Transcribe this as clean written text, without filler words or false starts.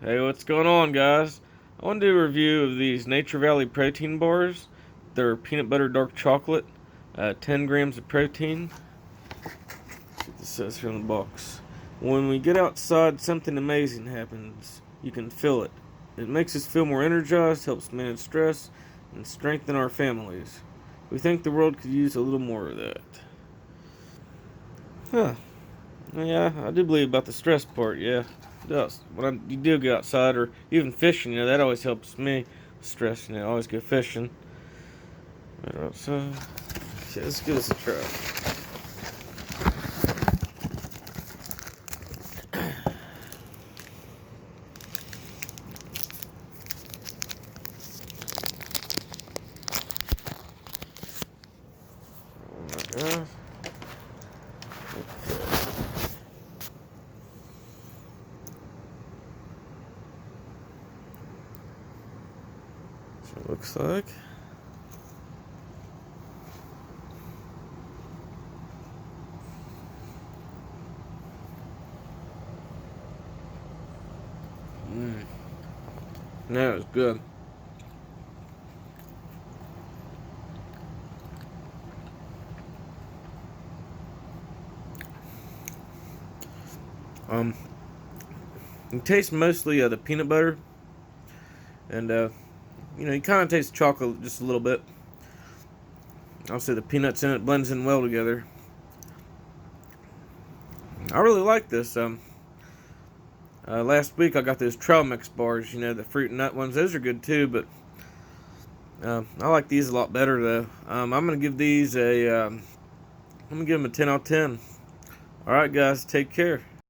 Hey, what's going on, guys? I want to do a review of these Nature Valley protein bars. They're peanut butter dark chocolate, 10 grams of protein. Let's see what this says here on the box. When we get outside, something amazing happens. You can feel it. It makes us feel more energized, helps manage stress, and strengthen our families. We think the world could use a little more of that. Huh. Yeah, I do believe about the stress part, yeah. It does. You do go outside or even fishing, that always helps me with stress, I always go fishing. So, yeah, let's give this a try. Oh my gosh. So it looks like. That was good. You taste mostly the peanut butter, and you kind of taste chocolate just a little bit. I'll say the peanuts in it blends in well together. I really like this. Last week I got those trail mix bars, the fruit and nut ones. Those are good too, but I like these a lot better though. I'm gonna give these I'm gonna give them a 10 out of 10. All right, guys, take care.